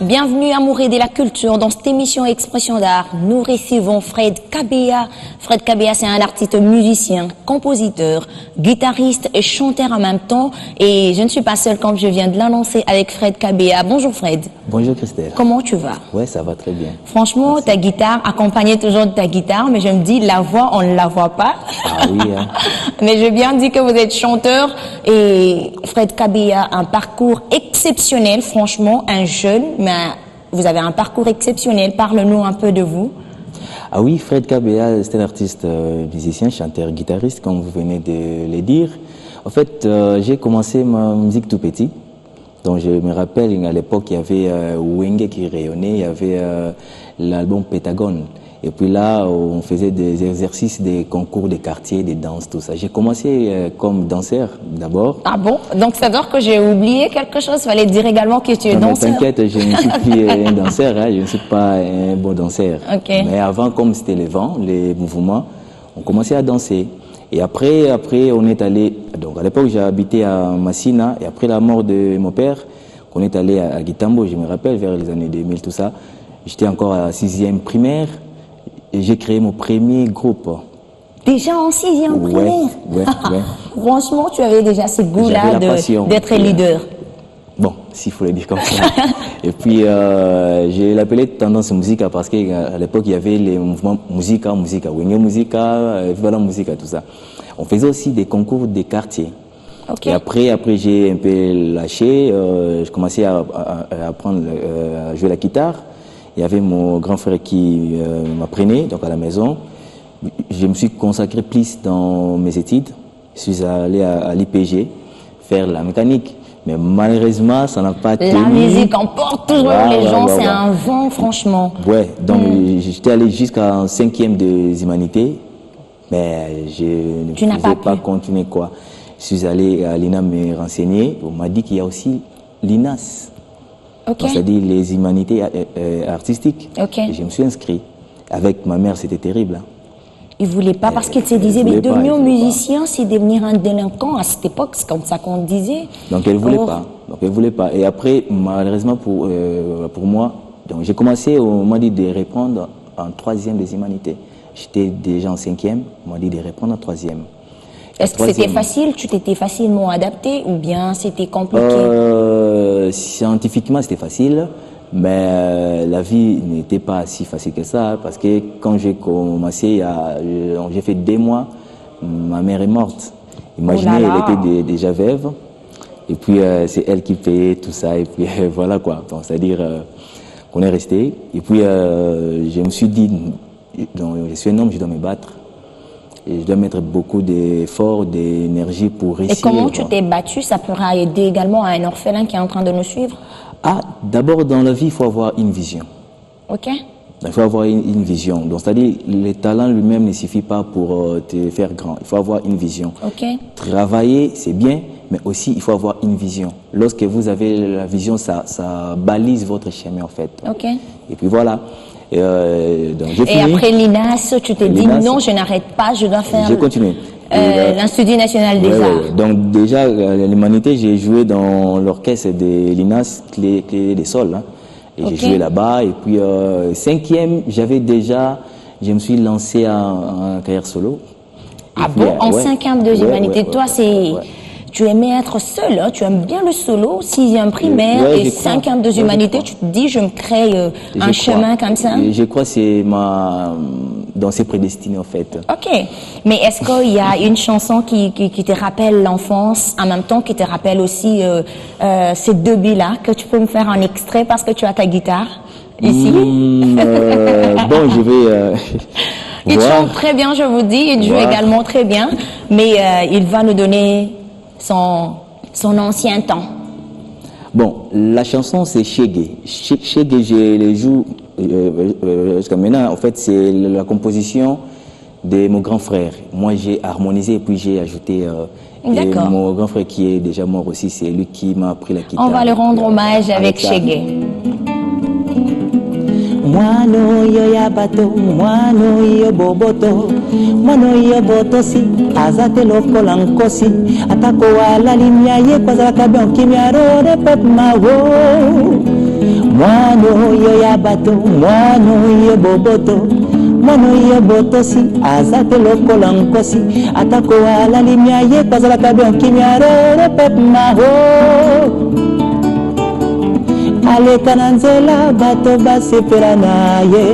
Bienvenue amoureux de la culture. Dans cette émission Expression d'art, nous recevons Fred Kabea. Fred Kabea, c'est un artiste musicien, compositeur, guitariste et chanteur en même temps. Et je ne suis pas seule comme je viens de l'annoncer avec Fred Kabea. Bonjour Fred. Bonjour Christelle. Comment tu vas? Ouais, ça va très bien. Franchement, merci. Ta guitare, accompagnée toujours de ta guitare, mais je me dis, la voix, on ne la voit pas. Ah oui, hein. Mais j'ai bien dit que vous êtes chanteur et Fred Kabea a un parcours exceptionnel, franchement, un jeune, mais vous avez un parcours exceptionnel. Parle-nous un peu de vous. Ah oui, Fred Kabea, c'est un artiste musicien, chanteur, guitariste, comme vous venez de le dire. En fait, j'ai commencé ma musique tout petit. Donc je me rappelle, à l'époque, il y avait Wenge qui rayonnait, il y avait l'album Pentagone. Et puis là, on faisait des exercices, des concours de quartier, des danses, tout ça. J'ai commencé comme danseur d'abord. Ah bon? Donc ça veut dire que j'ai oublié quelque chose. Il fallait dire également que tu es danseur. T'inquiète, je ne suis plus un danseur, hein, je ne suis pas un bon danseur. Okay. Mais avant, comme c'était les vents, les mouvements, on commençait à danser. Et après, on est allé, donc à l'époque, j'ai habité à Massina, et après la mort de mon père, on est allé à Guitambo, je me rappelle, vers les années 2000, tout ça. J'étais encore à 6e primaire, et j'ai créé mon premier groupe. Déjà en 6e primaire? Ouais. Franchement, tu avais déjà ce goût-là d'être leader. Bon, s'il faut le dire comme ça. Et puis, j'ai l'appelé Tendance Musica parce qu'à l'époque, il y avait les mouvements Musica, Wenge Musica, voilà Musica, tout ça. On faisait aussi des concours des quartiers. Okay. Et après j'ai un peu lâché. Je commençais à apprendre à jouer la guitare. Il y avait mon grand frère qui m'apprenait, donc à la maison. Je me suis consacré plus dans mes études. Je suis allé à l'IPG faire la mécanique. Mais malheureusement, ça n'a pas tenu. La musique emporte toujours les gens, c'est un vent, franchement. Ouais, donc j'étais allé jusqu'en 5e des humanités, mais je ne pouvais pas continuer, quoi. Je suis allé à l'INA me renseigner, on m'a dit qu'il y a aussi l'INAS, c'est-à-dire les humanités artistiques. Okay. Et je me suis inscrit. Avec ma mère, c'était terrible. Hein. Il ne voulait pas parce qu'il se disait, mais devenir musicien, c'est devenir un délinquant. À cette époque, c'est comme ça qu'on disait. Donc elle ne voulait pas. Et après, malheureusement pour moi, donc j'ai commencé, on m'a dit de répondre en 3e des humanités. J'étais déjà en 5e, on m'a dit de répondre en 3e. Est-ce que c'était facile? Tu t'étais facilement adapté ou bien c'était compliqué? Scientifiquement, c'était facile. Mais la vie n'était pas si facile que ça, parce que quand j'ai commencé, j'ai fait 2 mois, ma mère est morte. Imaginez, elle était déjà veuve, et puis c'est elle qui payait tout ça, et puis voilà quoi. C'est-à-dire qu'on est resté, et puis je me suis dit, je suis un homme, je dois me battre, et je dois mettre beaucoup d'efforts, d'énergie pour réussir. Et comment tu t'es battu? Ça pourra aider également à un orphelin qui est en train de nous suivre? Ah, d'abord, dans la vie, il faut avoir une vision. Ok. Il faut avoir une vision. Donc, c'est-à-dire, le talent lui-même ne suffit pas pour te faire grand. Il faut avoir une vision. Ok. Travailler, c'est bien, mais aussi, il faut avoir une vision. Lorsque vous avez la vision, ça balise votre chemin, en fait. Ok. Et puis, voilà. Donc, et après l'INAS, tu t'es dit, non, je n'arrête pas, je dois faire... J'ai continué. l'Institut national des arts. Donc déjà, l'humanité, j'ai joué dans l'orchestre de l'INAS, Clé des Sols. Hein, et j'ai joué là-bas. Et puis 5e, je me suis lancé en carrière solo. Ah bon, en 5e de l'humanité. Toi, tu aimais être seul, hein, tu aimes bien le solo, 6e primaire et 5e de l'humanité, tu te dis, je me crée un chemin comme ça. Je crois que c'est dans ses prédestinés, en fait. Ok, mais est-ce qu'il y a une chanson qui te rappelle l'enfance, en même temps qui te rappelle aussi ces débuts-là, que tu peux me faire un extrait parce que tu as ta guitare ici? Bon, je vais... Il chante très bien, je vous dis, il joue également très bien, mais il va nous donner son ancien temps. Bon, la chanson c'est Shege. Shege, je les joue jusqu'à maintenant. En fait, c'est la composition de mon grand frère. Moi, j'ai harmonisé et puis j'ai ajouté mon grand frère qui est déjà mort aussi. C'est lui qui m'a appris la guitare. On va le rendre hommage avec Shege. Mwano yo ya bato, mwano yo boboto, mwano yo botosi, azate lokola nkosi, atako wala limya ye kwa zala kabion kimya rore pep mawo. mwana oyo ya bato mwana oyo boboto mwana oyo botosi aza te lokola nkosi atako alali mia ye kozalaka bien kimia rere pepe maho aleka na nzela bato basepela na ye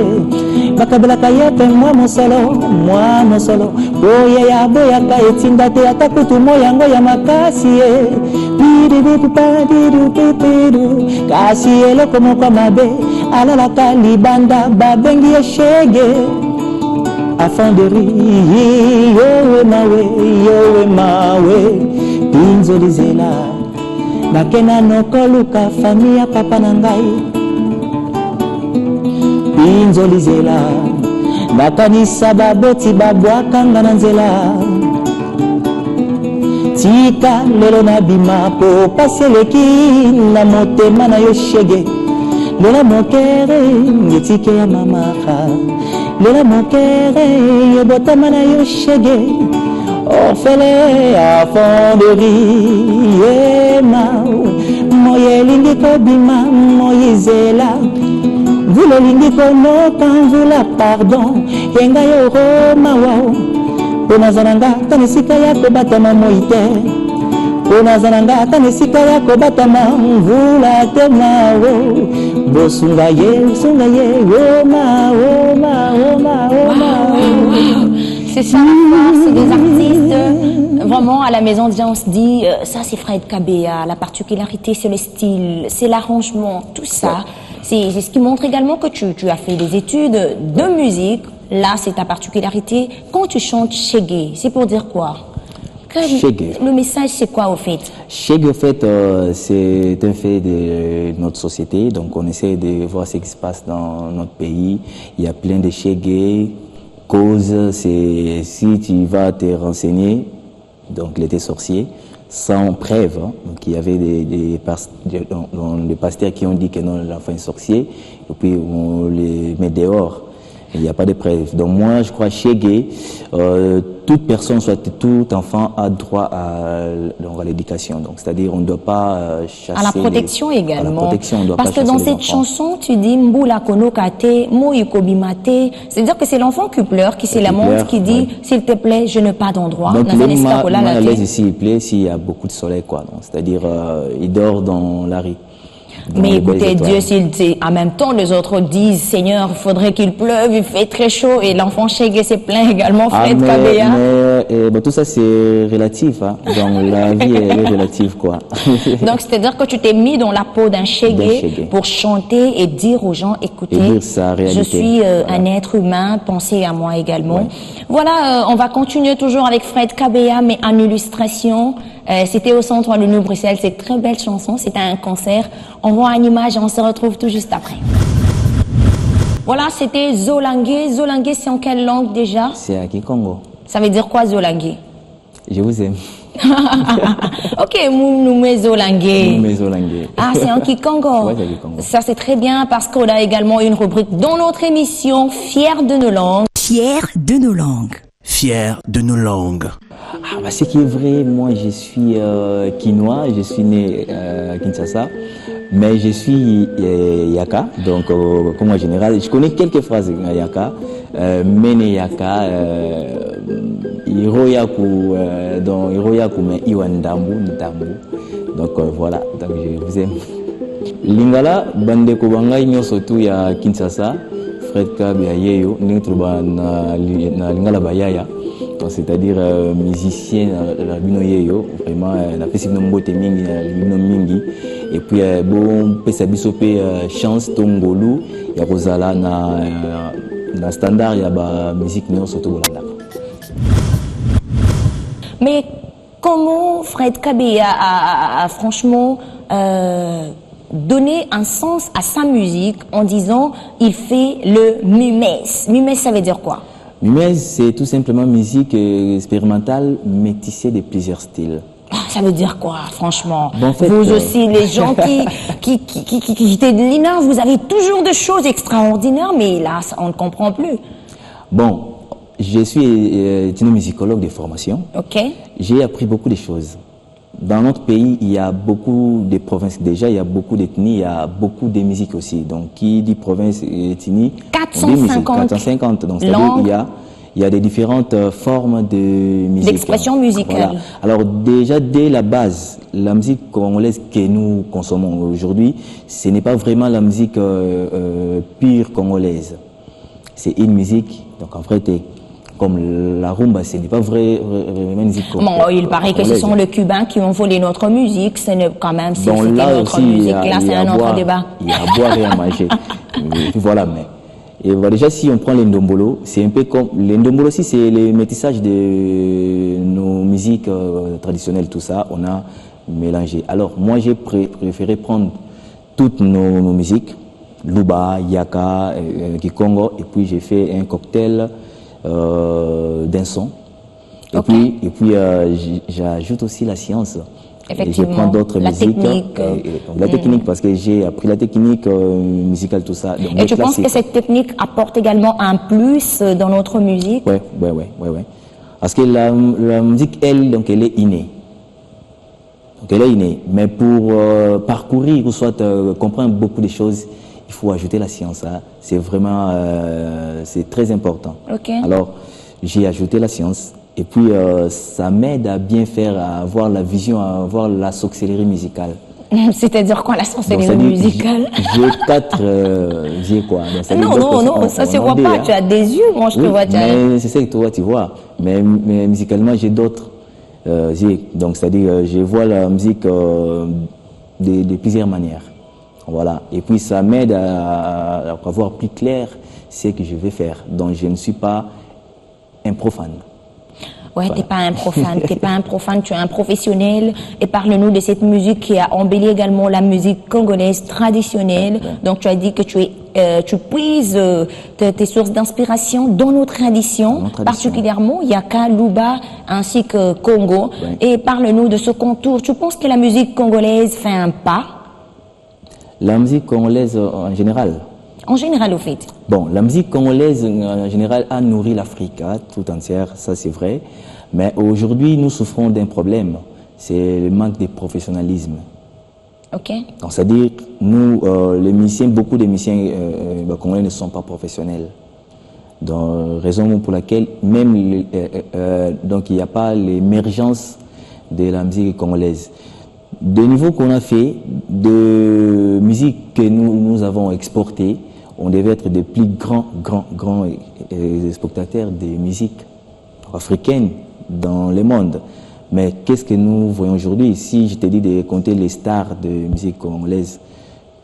bakabelaka ye mpe mwa mosolo boye ya boyaka etinda te ata kutu mo yango ya makasi ye piru kasi eloko moko mabe alalaka libanda babengi ye shege afin de rire yowe mawe pinzolizela nakena nokoluka fami ya papa na ngai pinzolizela nakanisa baboti babwakanga na nzela tika lelo nabima po pasi eleki na motema na yo shege lela mokere ngetike ya mamaka lela mokere yebotama na yo shege orfele afonderi yemao moye elingi kobima moyizela vula elingi konoka mvula pardon yenga yo romawao mpo nazalanga ata na esika ya kobatama moi te mpo nazalanga ata na esika ya kobatama mvula te mao bosunga ye C'est ça la force des artistes. Vraiment, à la maison, déjà, on se dit, ça c'est Fred Kabea, la particularité c'est le style, c'est l'arrangement, tout ça. C'est ce qui montre également que tu as fait des études de musique. Là, c'est ta particularité. Quand tu chantes Shege, c'est pour dire quoi? Le message, c'est quoi au fait? Shege, au fait, c'est un fait de notre société. Donc, on essaie de voir ce qui se passe dans notre pays. Il y a plein de Shege. Cause, c'est si tu vas te renseigner, donc il était sorcier, sans preuve. Hein. Donc, il y avait des pasteurs qui ont dit que non, l'enfant est sorcier, et puis on les met dehors. Il n'y a pas de preuve. Donc moi, je crois Shege, toute personne, soit tout enfant, a droit à l'éducation. Donc c'est-à-dire on ne doit pas chasser. À la protection également. À la protection, on doit parce pas que dans cette chanson, tu dis Mboula Konokate, Moïkobimate. C'est-à-dire que c'est l'enfant qui pleure, qui se lamente, qui dit s'il te plaît, je n'ai pas d'endroit. Donc à l'aise ici, il plaît s'il y a beaucoup de soleil, quoi. C'est-à-dire il dort dans la rue. Mais écoutez, Dieu, en même temps, les autres disent, Seigneur, il faudrait qu'il pleuve, il fait très chaud, et l'enfant Shege se plaint également, Fred Kabea. Mais tout ça, c'est relatif, hein. Donc la vie est relative, quoi. Donc c'est-à-dire que tu t'es mis dans la peau d'un Shege pour chanter et dire aux gens, écoutez, je suis un être humain, pensez à moi également. Ouais. Voilà, on va continuer toujours avec Fred Kabea, mais en illustration. C'était au Centre Wallonie Bruxelles, c'est une très belle chanson, c'était un concert. On voit une image et on se retrouve tout juste après. Voilà, c'était Zolangue. Zolangue, c'est en quelle langue déjà? C'est à Kikongo. Ça veut dire quoi Zolangue? Je vous aime. Ok, Mounoumé Zolangue. Mounoumé Zolangue. Ah, c'est en Kikongo. Ouais, c'est en Kikongo. Ça, c'est très bien parce qu'on a également une rubrique dans notre émission Fiers de nos langues. Fiers de nos langues. Fiers de nos langues. Ah, bah, ce qui est vrai, moi je suis quinois, je suis né à Kinshasa, mais je suis Yaka, donc comme en général, je connais quelques phrases Yaka, Mene Yaka, Hiroyaku, donc Hiroyaku, mais Iwandambu, Ndambu, donc voilà, donc je vous aime. Lingala, Bandeko Bangai, Nyosotu ya Kinshasa, Fred Kabea Yeyo, Nitruba na Lingala Bayaya. C'est-à-dire musicien la bino yeyo vraiment la fesi no mbote mingi na bino mingi et puis bon pesa biso pe chance tongolu ya kozala na standard ya ba musique non surtout bolanda. Mais comment Fred Kabea a franchement donné un sens à sa musique en disant il fait le mumès. Mumès, ça veut dire quoi? Mais c'est tout simplement musique expérimentale métissée de plusieurs styles. Ah, ça veut dire quoi, franchement? Bon, en fait, vous aussi, les gens qui étaient de l'INA, vous avez toujours des choses extraordinaires, mais là, on ne comprend plus. Bon, je suis ethnomusicologue de formation. Ok. J'ai appris beaucoup de choses. dans notre pays, il y a beaucoup de provinces déjà, il y a beaucoup d'ethnies, il y a beaucoup de musiques aussi. Donc, qui dit province et ethnie, 450. Donc, c'est-à-dire il y a des différentes formes de musique. D'expression musicale. Voilà. Alors, déjà, dès la base, la musique congolaise que nous consommons aujourd'hui, ce n'est pas vraiment la musique pure congolaise. C'est une musique, donc en vrai, comme la rumba, ce n'est pas vraiment une musique congolaise. Bon, il paraît que ce sont les Cubains qui ont volé notre musique, ce n'est quand même, c'était notre musique, là c'est un autre débat. Il y a à boire et à manger. Et puis voilà, mais... Et voilà, déjà, si on prend les ndombolo, c'est un peu comme... Les ndombolo aussi, c'est le métissage de nos musiques traditionnelles, tout ça, on a mélangé. Alors, moi, j'ai préféré prendre toutes nos musiques, Luba, Yaka, Kikongo, et puis j'ai fait un cocktail d'un son. Et puis j'ajoute aussi la science. Effectivement, je prends d'autres musiques. La technique, parce que j'ai appris la technique musicale, tout ça. Donc, et tu penses que cette technique apporte également un plus dans notre musique? Oui. Parce que la musique, elle est innée. Donc elle est innée. Mais pour parcourir ou soit comprendre beaucoup de choses, il faut ajouter la science. Hein. C'est vraiment c'est très important. Okay. Alors, j'ai ajouté la science. Et puis, ça m'aide à bien faire, à avoir la vision, à avoir la sorcellerie musicale. C'est-à-dire quoi, la sorcellerie musicale? J'ai 4... j'ai quoi? Non, ça se voit pas. Hein. Tu as des yeux, moi je te vois. Mais c'est ça que toi, tu vois. Mais musicalement, j'ai d'autres yeux. Donc, c'est-à-dire, je vois la musique de plusieurs manières. Voilà. Et puis, ça m'aide à avoir plus clair ce que je vais faire. Donc, je ne suis pas un profane. Ouais, voilà. T'es pas un profane, tu es un professionnel. Et parle-nous de cette musique qui a embelli également la musique congolaise traditionnelle. Ouais. Donc tu as dit que tu puises tes sources d'inspiration dans nos traditions, particulièrement Yaka, Luba ainsi que Congo. Ouais. Et parle-nous de ce contour. Tu penses que la musique congolaise fait un pas? La musique congolaise en général? En général, au fait. Bon, la musique congolaise, en général, a nourri l'Afrique tout entière, ça c'est vrai. Mais aujourd'hui, nous souffrons d'un problème, c'est le manque de professionnalisme. Ok. Donc, c'est-à-dire, nous, les musiciens, beaucoup de musiciens congolais ne sont pas professionnels. Donc, raison pour laquelle, même, donc, il n'y a pas l'émergence de la musique congolaise. De niveau qu'on a fait, de musique que nous avons exportée, on devait être des plus grands exportateurs de musique africaine dans le monde. Mais qu'est-ce que nous voyons aujourd'hui? Si je te dis de compter les stars de musique congolaise,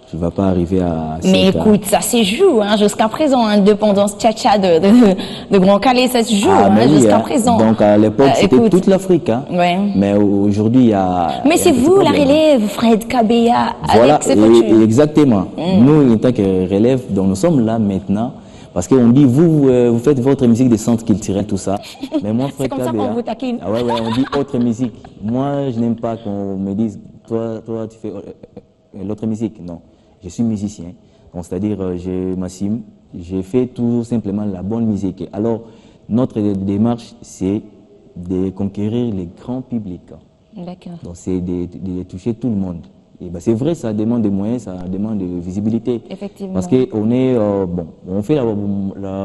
tu ne vas pas arriver à... Mais écoute, ça se joue, hein, jusqu'à présent, indépendance tcha-tcha de Grand Calais, ça se joue jusqu'à présent. Donc à l'époque, c'était toute l'Afrique. Hein. Ouais. Mais aujourd'hui, il y a... Mais c'est vous, la relève, Fred Kabeya, voilà, avec ces exactement. Nous, en tant que relève, donc nous sommes là maintenant. Parce qu'on dit, vous faites votre musique des centres culturels, tout ça. Mais moi, Fred Kabeya... C'est comme ça qu'on vous taquine. Ah ouais, on dit autre musique. Moi, je n'aime pas qu'on me dise, toi, tu fais l'autre musique. Non. Je suis musicien, c'est-à-dire je m'assume, je fais tout simplement la bonne musique. Alors, notre démarche, c'est de conquérir les grands publics. D'accord. Donc, c'est de toucher tout le monde. Et ben, c'est vrai, ça demande des moyens, ça demande de visibilité. Effectivement. Parce qu'on est, on fait la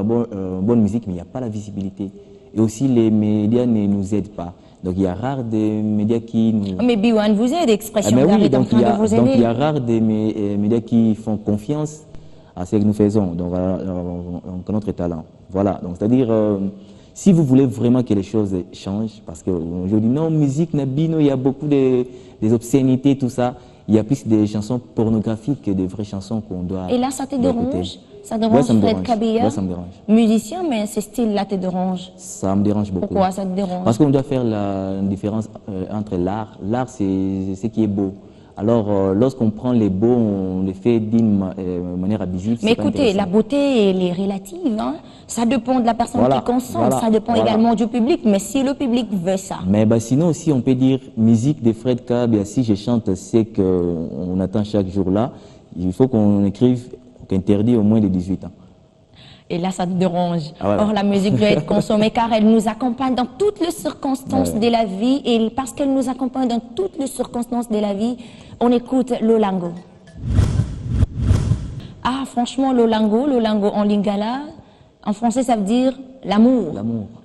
bonne musique, mais il n'y a pas la visibilité. Et aussi, les médias ne nous aident pas. Donc il y a rare des médias qui nous... Mais Biwan vous aide, Expression d'Art est en train de vous aider. Donc il y a rare des médias qui font confiance à ce que nous faisons, donc à notre talent. Voilà, donc c'est-à-dire, si vous voulez vraiment que les choses changent, parce qu'aujourd'hui, non, musique, Nabino, il y a beaucoup des obscénités, tout ça, il y a plus des chansons pornographiques que des vraies chansons qu'on doit... Et là, ça te dérange? Ça dérange, Fred Kabeya? Ouais, ça me dérange. Musicien, mais ce style-là te dérange? Ça me dérange beaucoup. Pourquoi ça te dérange? Parce qu'on doit faire la différence entre l'art. L'art, c'est ce qui est beau. Alors, lorsqu'on prend les beaux, on les fait d'une manière abusive. Mais écoutez, la beauté, elle est relative. Hein? Ça dépend de la personne qui consomme, ça dépend également du public. Mais si le public veut ça... Mais sinon aussi, on peut dire musique de Fred Kabeya. Si je chante ce qu'on attend chaque jour là, il faut qu'on écrive interdit au moins de 18 ans. Et là, ça te dérange. Ah ouais. Or, la musique doit être consommée car elle nous accompagne dans toutes les circonstances de la vie. Et parce qu'elle nous accompagne dans toutes les circonstances de la vie, on écoute Lolango. Ah, franchement, Lolango en lingala, en français, ça veut dire l'amour.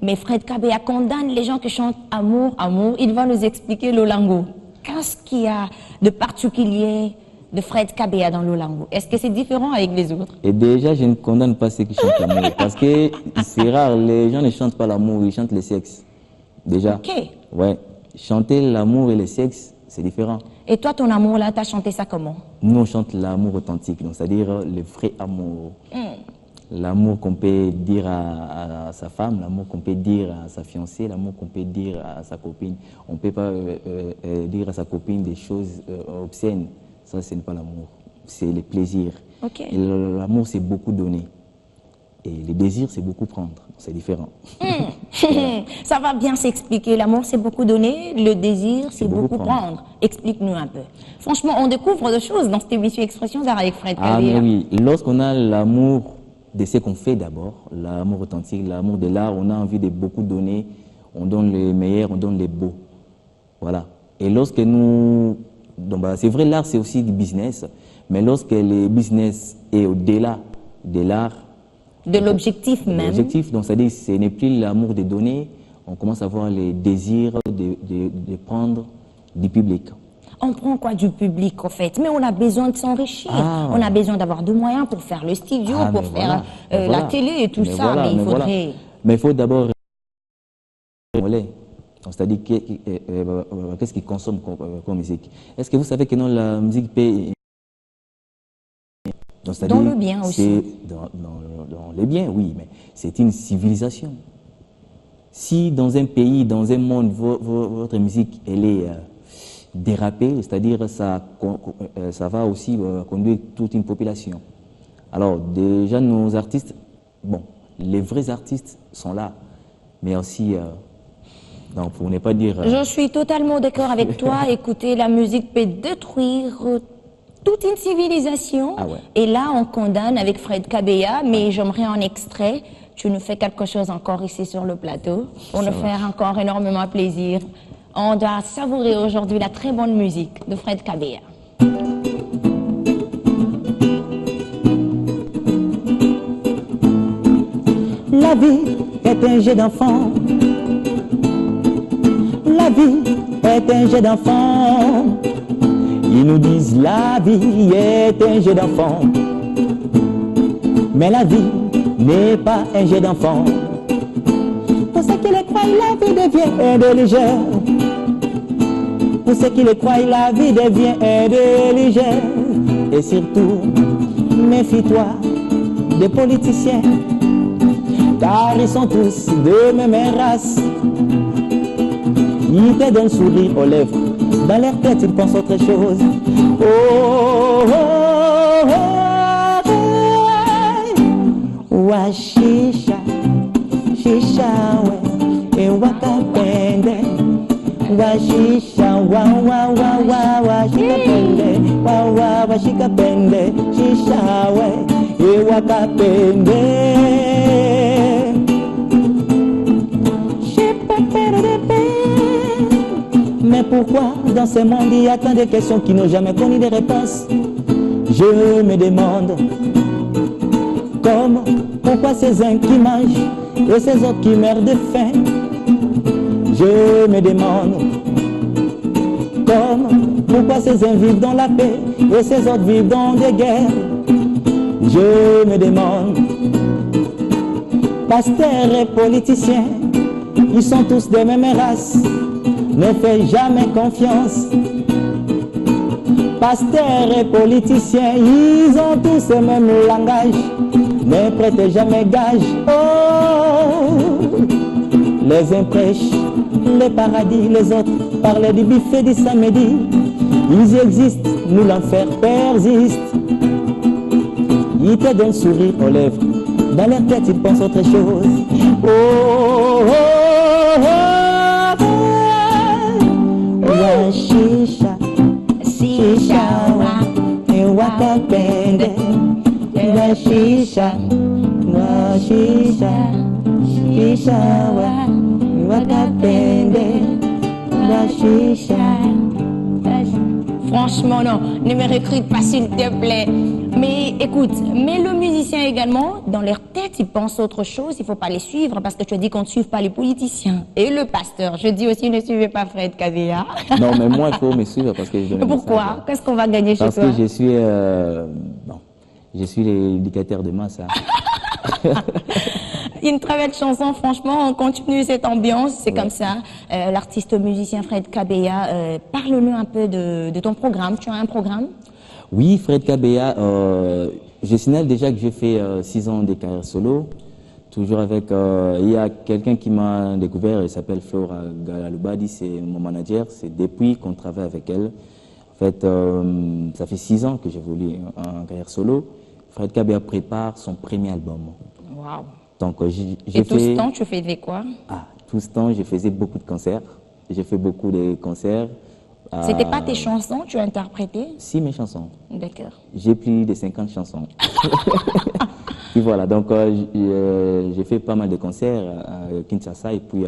Mais Fred Kabea condamne les gens qui chantent amour, amour. Il va nous expliquer Lolango. Qu'est-ce qu'il y a de particulier de Fred Kabea dans Lolango? Est-ce que c'est différent avec les autres? Et déjà, je ne condamne pas ceux qui chantent l'amour. Parce que c'est rare, les gens ne chantent pas l'amour, ils chantent le sexe. Déjà. Ok. Ouais. Chanter l'amour et le sexe, c'est différent. Et toi, ton amour là, t'as chanté ça comment? Nous, on chante l'amour authentique, donc c'est-à-dire le vrai amour. L'amour qu'on peut dire à sa femme, l'amour qu'on peut dire à sa fiancée, l'amour qu'on peut dire à sa copine. On ne peut pas dire à sa copine des choses obscènes. Ça, ce n'est pas l'amour. C'est le plaisir. Okay. L'amour, c'est beaucoup donner. Et le désir, c'est beaucoup prendre. C'est différent. Ça va bien s'expliquer. L'amour, c'est beaucoup donner. Le désir, c'est beaucoup prendre. Explique-nous un peu. Franchement, on découvre des choses dans cette émission Expression d'art avec Fred Kabea. Ah, mais oui. Lorsqu'on a l'amour de ce qu'on fait d'abord, l'amour authentique, l'amour de l'art, on a envie de beaucoup donner. On donne le meilleur, on donne le beau. Voilà. Et lorsque nous... c'est vrai, l'art, c'est aussi du business. Mais lorsque le business est au-delà de l'art, de l'objectif même. L'objectif, donc c'est-à-dire ce n'est plus l'amour de donner, on commence à avoir le désir de prendre du public. On prend quoi du public en fait? Mais on a besoin de s'enrichir. On a besoin d'avoir de moyens pour faire le studio, pour faire la télé et tout ça. Mais il faudrait... Mais il faut d'abord... C'est-à-dire qu'est-ce qu'ils consomment comme musique? Est-ce que vous savez que non, la musique peut... Donc, dans le bien aussi. Dans le bien, oui, mais c'est une civilisation. Si dans un pays, dans un monde, votre musique, elle est dérapée, c'est-à-dire ça va aussi conduire toute une population. Alors, déjà, nos artistes, bon, les vrais artistes sont là, mais aussi... donc, pour ne pas dire... Je suis totalement d'accord avec toi. Écoutez, la musique peut détruire toute une civilisation. Ah ouais. Et là, on condamne avec Fred Kabea, mais j'aimerais un extrait. Tu nous fais quelque chose encore ici sur le plateau pour nous faire encore énormément plaisir. On doit savourer aujourd'hui la très bonne musique de Fred Kabea. La vie est un jeu d'enfant. La vie est un jeu d'enfant. Ils nous disent la vie est un jeu d'enfant. Mais la vie n'est pas un jeu d'enfant. Pour ceux qui le croient, la vie devient légère. Pour ceux qui le croient, la vie devient légère. Et surtout, méfie-toi des politiciens, car ils sont tous de même race. Ils te donnent sourire aux lèvres, dans leur tête ils pensent autre chose. Oh, oh, oh, oh, wa shisha, shisha, ouais, et wakapende, wa shisha, wa shikapende, wa shikapende, shisha, ouais, et wakapende. Mais pourquoi dans ce monde il y a tant de questions qui n'ont jamais connu de réponses? Je me demande pourquoi ces uns qui mangent et ces autres qui meurent de faim. Je me demande pourquoi ces uns vivent dans la paix et ces autres vivent dans des guerres. Je me demande, pasteurs et politiciens, ils sont tous des mêmes races. Ne fais jamais confiance. Pasteurs et politiciens, ils ont tous le même langage. Ne prêtez jamais gage. Oh, les uns prêchent le paradis, les autres parlent du buffet du samedi. Ils existent, nous l'enfer persiste. Ils te donnent sourire aux lèvres, dans leur tête ils pensent autre chose. Oh, oh, oh, wa shisha, shisha, wa wakapende, wa shisha, wa da shisha, shisha wa, wakapende, da shisha. Franchement, non, ne me recrute pas s'il te plaît. Mais écoute, mais le musicien également, dans leur tête, ils pensent autre chose, il ne faut pas les suivre parce que tu as dit qu'on ne suive pas les politiciens. Et le pasteur, je dis aussi ne suivez pas Fred Kabea. Non, mais moi, il faut me suivre parce que je donne. Pourquoi? Qu'est-ce qu'on va gagner chez toi? Parce que je suis l'éducateur de masse. Une très belle chanson, franchement, on continue cette ambiance, c'est comme ça. L'artiste musicien Fred Kabea, parle-nous un peu de ton programme. Tu as un programme? Oui, Fred Kabea, je signale déjà que j'ai fait 6 ans de carrière solo, toujours avec, il y a quelqu'un qui m'a découvert, elle s'appelle Flora Galalubadi, c'est mon manager, c'est depuis qu'on travaille avec elle. En fait, ça fait 6 ans que j'évolue en carrière solo. Fred Kabea prépare son premier album. Waouh! Donc, et tout ce temps, tu faisais quoi? Tout ce temps, je faisais beaucoup de concerts. J'ai fait beaucoup de concerts. C'était pas tes chansons, tu as interprété? Si, mes chansons. D'accord. J'ai plus de 50 chansons. Puis voilà, donc j'ai fait pas mal de concerts à Kinshasa et puis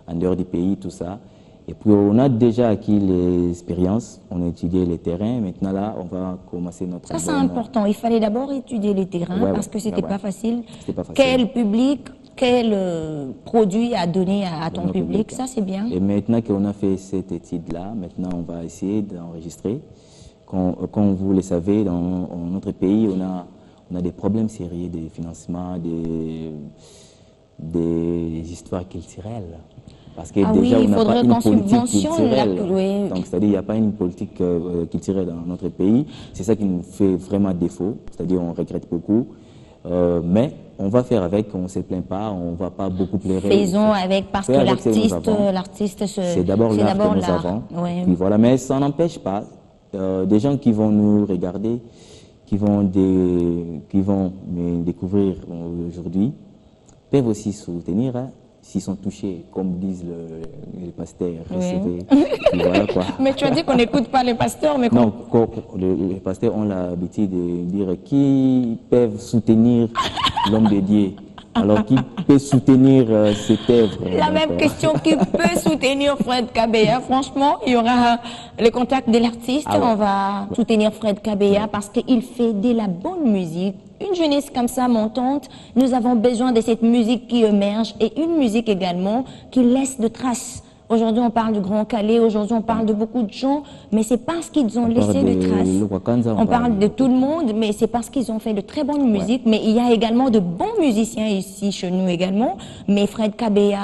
en dehors du pays, tout ça. Et puis on a déjà acquis l'expérience, on a étudié les terrains. Maintenant là, on va commencer notre album. Ça c'est important, il fallait d'abord étudier les terrains parce que c'était pas facile. Pas facile. Quel public, quel produit à donner à ton public, ça c'est bien. Et maintenant qu'on a fait cette étude-là, maintenant on va essayer d'enregistrer. Comme vous le savez, dans notre pays, on a des problèmes sérieux de financement, des histoires culturelles. Parce que déjà, on n'a pas une politique culturelle. Donc, c'est-à-dire qu'il n'y a pas une politique culturelle dans notre pays. C'est ça qui nous fait vraiment défaut. C'est-à-dire on regrette beaucoup. Mais on va faire avec, on ne se plaint pas, on ne va pas beaucoup pleurer. Faisons avec, parce que l'artiste, c'est d'abord l'art que nous avons. Ouais. Puis voilà, mais ça n'empêche pas des gens qui vont nous regarder, qui vont me découvrir aujourd'hui, peuvent aussi soutenir. S'ils sont touchés, comme disent les pasteurs, recevez. Voilà quoi. Mais tu as dit qu'on n'écoute pas les pasteurs, mais non, les pasteurs ont l'habitude de dire qui peuvent soutenir l'homme de Dieu. Alors, qui peut soutenir cette œuvre? La même question, qui peut soutenir Fred Kabea? Franchement, il y aura le contact de l'artiste. On va soutenir Fred Kabea parce qu'il fait de la bonne musique. Une jeunesse comme ça, montante, nous avons besoin de cette musique qui émerge et une musique également qui laisse de traces. Aujourd'hui, on parle du Grand Calais, aujourd'hui, on parle de beaucoup de gens, mais c'est parce qu'ils ont laissé des traces. On parle de tout le monde, mais c'est parce qu'ils ont fait de très bonne musique. Mais il y a également de bons musiciens ici, chez nous également. Mais Fred Kabea,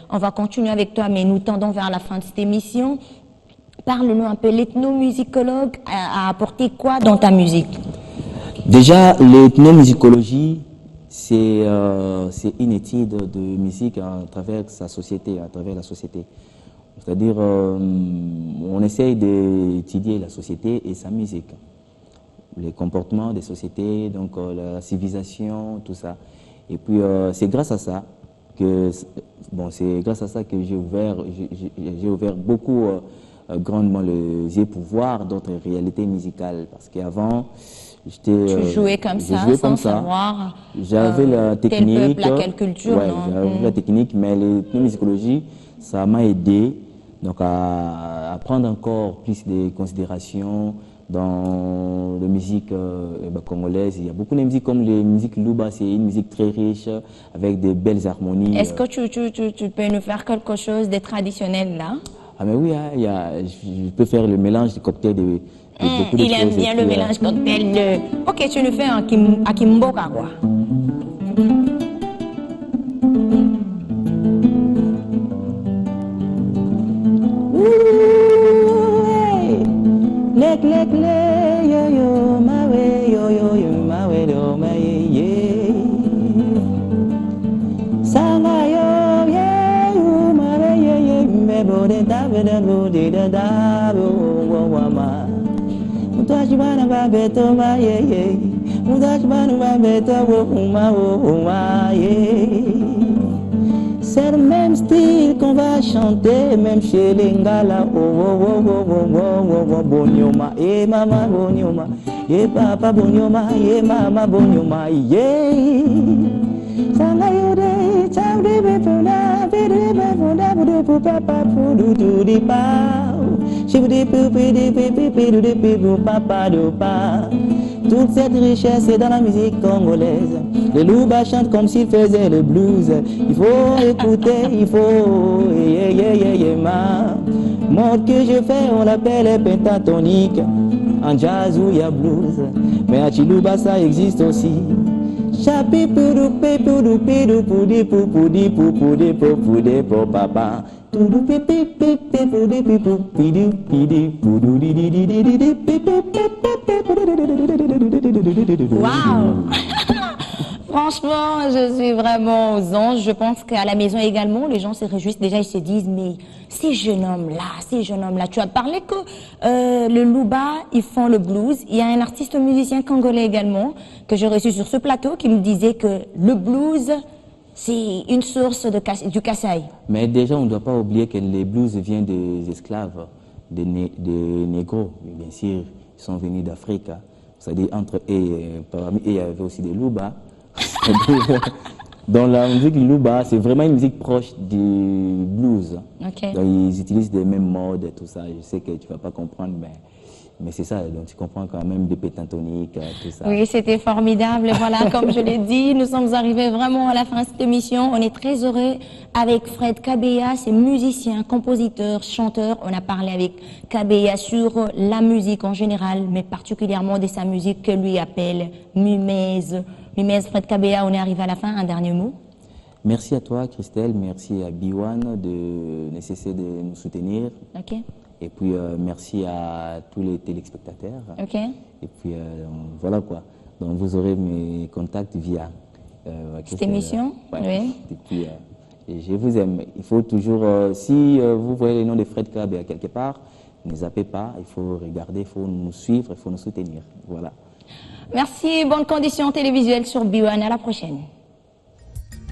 on va continuer avec toi, mais nous tendons vers la fin de cette émission. Parle-nous un peu, l'ethnomusicologue a apporté quoi dans ta musique? Déjà, l'ethnomusicologie, c'est une étude de musique à travers sa société, à travers la société. C'est-à-dire, on essaye d'étudier la société et sa musique, les comportements des sociétés, donc la civilisation, tout ça. Et puis, c'est grâce à ça que, j'ai ouvert beaucoup grandement les yeux pour voir d'autres réalités musicales, parce qu'avant, tu jouais comme ça, sans savoir j'avais la technique, quel peuple, quelle culture, j'avais la technique, mais l'ethnomusicologie, ça m'a aidé donc à prendre encore plus de considération dans la musique congolaise. Il y a beaucoup de musiques comme les musiques Luba, c'est une musique très riche, avec de belles harmonies. Est-ce que tu peux nous faire quelque chose de traditionnel là? Ah mais oui, je peux faire le mélange de cocktails de il aime bien le mélange cocktail de... Ok, tu nous fais un Kimboka, quoi. C'est le même style qu'on va chanter, même chez les Ngala. Bonyoma, et maman Bonyoma, et papa Bonyoma, et maman Bonyoma, yeah. Toute cette richesse est dans la musique congolaise. Les Louba chantent comme s'ils faisaient le blues. Il faut écouter, il faut ma mode que je fais, on l'appelle pentatonique. En jazz ou y a blues, mais à Chiluba ça existe aussi. Chapi poudou poudou poudou poudi poudi poudi poudi papa. Wow! Franchement, je suis vraiment aux anges. Je pense qu'à la maison également, les gens se réjouissent. Déjà, ils se disent, mais ces jeunes hommes-là, tu as parlé que le Louba, ils font le blues. Il y a un artiste musicien congolais également que j'ai reçu sur ce plateau qui me disait que le blues, c'est une source du Kasaï. Mais déjà, on ne doit pas oublier que les blues viennent des esclaves, des négros. Bien sûr, ils sont venus d'Afrique. C'est-à-dire, entre eux, parmi eux, il y avait aussi des Louba. Dans la musique Louba, c'est vraiment une musique proche du blues. Okay. Donc, ils utilisent les mêmes modes et tout ça. Je sais que tu ne vas pas comprendre, mais c'est ça. Donc, tu comprends quand même des pétantoniques, tout ça. Oui, c'était formidable. Voilà, comme je l'ai dit, nous sommes arrivés vraiment à la fin de cette émission. On est très heureux avec Fred Kabeya, c'est musicien, compositeur, chanteur. On a parlé avec Kabeya sur la musique en général, mais particulièrement de sa musique que lui appelle Mumèze. Fred Kabeya, on est arrivé à la fin. Un dernier mot. Merci à toi, Christelle. Merci à Biwan de ne cesser de nous soutenir. Ok. Et puis, merci à tous les téléspectateurs. Ok. Et puis, voilà quoi. Donc, vous aurez mes contacts via cette émission. Ouais. Oui. Et puis, je vous aime. Il faut toujours, si vous voyez le nom de Fred Kabeya quelque part, ne zappez pas. Il faut regarder, il faut nous suivre, il faut nous soutenir. Voilà. Merci, bonnes conditions télévisuelles sur Biwan. À la prochaine.